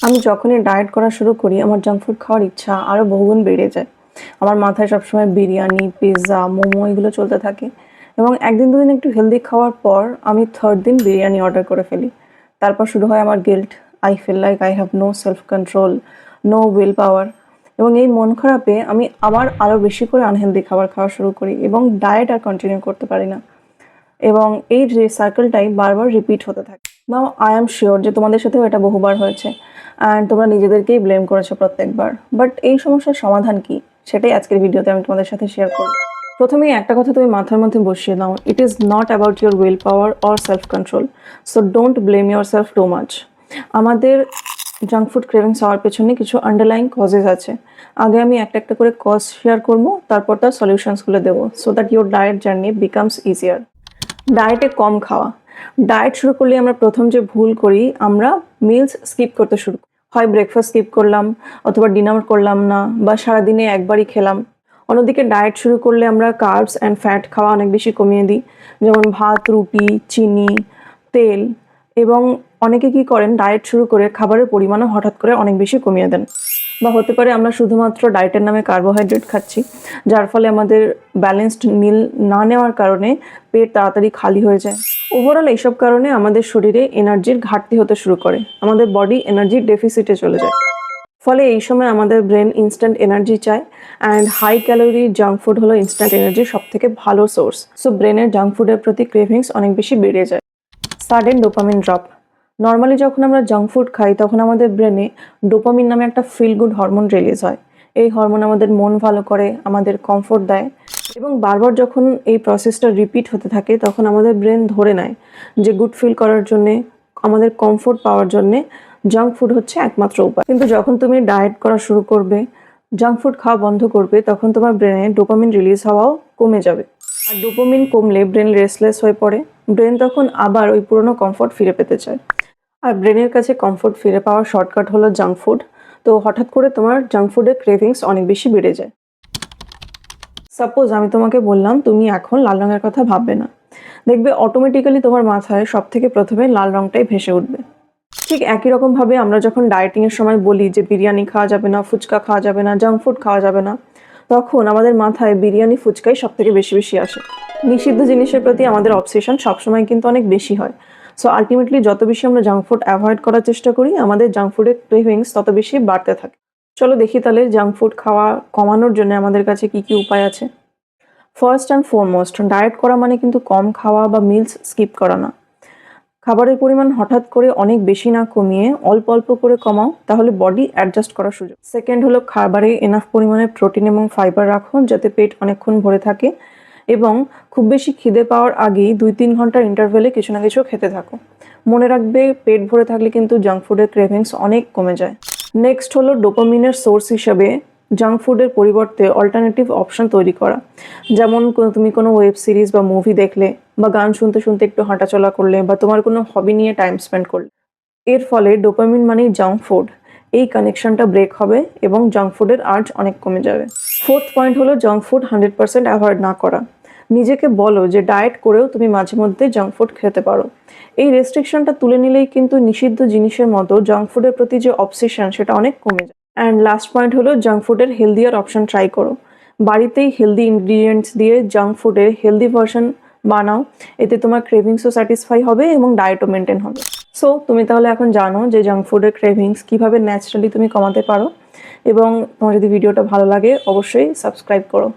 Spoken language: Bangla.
আমি যখনই ডায়েট করা শুরু করি আমার জাঙ্ক ফুড খাওয়ার ইচ্ছা আরও বহুগুণ বেড়ে যায়। আমার মাথায় সবসময় বিরিয়ানি, পিৎজা, মোমো এগুলো চলতে থাকে এবং একদিন দুদিন একটু হেলদি খাওয়ার পর আমি থার্ড দিন বিরিয়ানি অর্ডার করে ফেলি। তারপর শুরু হয় আমার guilt. I feel like I have no self control, no will power. এবং এই মন খারাপে আমি আবার আরও বেশি করে আনহেলদি খাবার খাওয়া শুরু করি এবং ডায়েট আর কন্টিনিউ করতে পারি না। এবং এই যে সার্কেলটাই বারবার রিপিট হতে থাকে। নাও আই এম শিওর যে তোমাদের সাথেও এটা বহুবার হয়েছে অ্যান্ড তোমরা নিজেদেরকেই ব্লেম করেছো প্রত্যেকবার। বাট এই সমস্যার সমাধান কি সেটাই আজকের ভিডিওতে আমি তোমাদের সাথে শেয়ার করব। প্রথমেই একটা কথা তুমি মাথার মধ্যে বসিয়ে নাও, it is not about your will power or self control, so don't blame yourself too much. আমাদের জাঙ্ক ফুড ক্রেভিংস হওয়ার পেছনে কিছু আন্ডারলাইং কজেস আছে। আগে আমি একটা একটা করে কজ শেয়ার করবো, তারপর তার সলিউশনসগুলো দেবো, so that your diet journey becomes easier. ডায়েটে কম খাওয়া। ডায়েট শুরু করলে আমরা প্রথম যে ভুল করি, আমরা মিলস স্কিপ করতে শুরু করি। হয় ব্রেকফাস্ট স্কিপ করলাম, অথবা ডিনার করলাম না, বা সারাদিনে একবারই খেলাম। অন্যদিকে ডায়েট শুরু করলে আমরা কার্বস অ্যান্ড ফ্যাট খাওয়া অনেক বেশি কমিয়ে দিই, যেমন ভাত, রুটি, চিনি, তেল। এবং অনেকে কি করেন, ডায়েট শুরু করে খাবারের পরিমাণও হঠাৎ করে অনেক বেশি কমিয়ে দেন। বা হতে পারে আমরা শুধুমাত্র ডায়েটের নামে কার্বোহাইড্রেট খাচ্ছি, যার ফলে আমাদের ব্যালেন্সড মিল না নেওয়ার কারণে পেট তাড়াতাড়ি খালি হয়ে যায়। ওভারঅল এইসব কারণে আমাদের শরীরে এনার্জির ঘাটতি হতে শুরু করে, আমাদের বডি এনার্জির ডেফিসিটে চলে যায়। ফলে এই সময় আমাদের ব্রেন ইনস্ট্যান্ট এনার্জি চায়, and high calorie junk food হলো ইনস্ট্যান্ট এনার্জির সবথেকে ভালো সোর্স। সো ব্রেনের জাঙ্ক ফুডের প্রতি ক্রেভিংস অনেক বেশি বেড়ে যায়। Sudden dopamine drop. নর্মালি যখন আমরা জাঙ্ক ফুড খাই তখন আমাদের ব্রেনে ডোপামিন নামে একটা ফিল গুড হরমোন রিলিজ হয়। এই হরমোন আমাদের মন ভালো করে, আমাদের কমফোর্ট দেয়, এবং বারবার যখন এই প্রসেসটা রিপিট হতে থাকে তখন আমাদের ব্রেন ধরে নেয় যে গুড ফিল করার জন্যে, আমাদের কমফোর্ট পাওয়ার জন্যে জাঙ্ক ফুড হচ্ছে একমাত্র উপায়। কিন্তু যখন তুমি ডায়েট করা শুরু করবে, জাঙ্ক ফুড খাওয়া বন্ধ করবে, তখন তোমার ব্রেনে ডোপামিন রিলিজ হওয়াও কমে যাবে। আর ডোপামিন কমলে ব্রেন রেস্টলেস হয়ে পড়ে। ব্রেন তখন আবার ওই পুরনো কমফোর্ট ফিরে পেতে চায়। আর ব্রেনের কাছে কমফোর্ট ফিরে পাওয়ার শর্টকাট হলো জাঙ্ক ফুড। তো হঠাৎ করে তোমার জাঙ্ক ফুডের ক্রেভিংস অনেক বেশি বেড়ে যায়। সাপোজ আমি তোমাকে বললাম তুমি এখন লাল রঙের কথা ভাববে না, দেখবে অটোমেটিক্যালি তোমার মাথায় সব থেকে প্রথমে লাল রঙটাই ভেসে উঠবে। ঠিক একই রকমভাবে আমরা যখন ডায়েটিংয়ের সময় বলি যে বিরিয়ানি খাওয়া যাবে না, ফুচকা খাওয়া যাবে না, জাঙ্ক ফুড খাওয়া যাবে না, তখন আমাদের মাথায় বিরিয়ানি, ফুচকাই সব থেকে বেশি বেশি আসে। নিষিদ্ধ জিনিসের প্রতি আমাদের অবসেশন সবসময় কিন্তু অনেক বেশি হয়। সো আলটিমেটলি যত বেশি আমরা জাঙ্ক ফুড অ্যাভয়েড করার চেষ্টা করি, আমাদের জাঙ্ক ফুডের ক্রেভিংস তত বেশি বাড়তে থাকে। চলো দেখি তাহলে জাঙ্ক ফুড খাওয়া কমানোর জন্য আমাদের কাছে কি কি উপায় আছে। ফার্স্ট অ্যান্ড ফরমোস্ট, ডায়েট করা মানে কিন্তু কম খাওয়া বা মিলস স্কিপ করা না। খাবারের পরিমাণ হঠাৎ করে অনেক বেশি না কমিয়ে অল্প অল্প করে কমাও, তাহলে বডি অ্যাডজাস্ট করার সুযোগ। সেকেন্ড হলো, খাবারে এনাফ পরিমাণে প্রোটিন এবং ফাইবার রাখুন, যাতে পেট অনেকক্ষণ ভরে থাকে, এবং খুব বেশি খিদে পাওয়ার আগেই 2-3 ঘন্টার ইন্টারভেলে কিছু না কিছু খেতে থাকো। মনে রাখবে, পেট ভরে থাকলে কিন্তু জাঙ্ক ফুডের ক্রেভিংস অনেক কমে যায়। নেক্সট হলো, ডোপামিনের সোর্স হিসেবে জাঙ্ক ফুডের পরিবর্তে অল্টারনেটিভ অপশন তৈরি করা। যেমন তুমি কোনো ওয়েব সিরিজ বা মুভি দেখলে, বা গান শুনতে শুনতে একটু হাঁটাচলা করলে, বা তোমার কোনো হবি নিয়ে টাইম স্পেন্ড করলে। এর ফলে ডোপামিন মানেই জাঙ্ক ফুড, এই কানেকশনটা ব্রেক হবে এবং জাঙ্ক ফুডের আর্জ অনেক কমে যাবে। ফোর্থ পয়েন্ট হলো, জাঙ্ক ফুড 100% অ্যাভয়েড না করা। নিজেকে বলো যে ডায়েট করেও তুমি মাঝে মধ্যে জাঙ্ক ফুড খেতে পারো। এই রেস্ট্রিকশনটা তুলে নিলেই কিন্তু নিষিদ্ধ জিনিসের মতো জাঙ্ক ফুডের প্রতি যে অবসেশন সেটা অনেক কমে যায়। অ্যান্ড লাস্ট পয়েন্ট হলো, জাঙ্ক ফুডের হেলদিয়ার অপশন ট্রাই করো। বাড়িতেই হেলদি ইনগ্রিডিয়েন্টস দিয়ে জাঙ্ক ফুডের হেলদি ভার্সন বানাও। এতে তোমার ক্রেভিংসও স্যাটিসফাই হবে এবং ডায়েটও মেনটেন হবে। সো তুমি তাহলে এখন জানো যে জাঙ্ক ফুডের ক্রেভিংস কীভাবে ন্যাচারালি তুমি কমাতে পারো। এবং তোমার যদি ভিডিওটা ভালো লাগে অবশ্যই সাবস্ক্রাইব করো।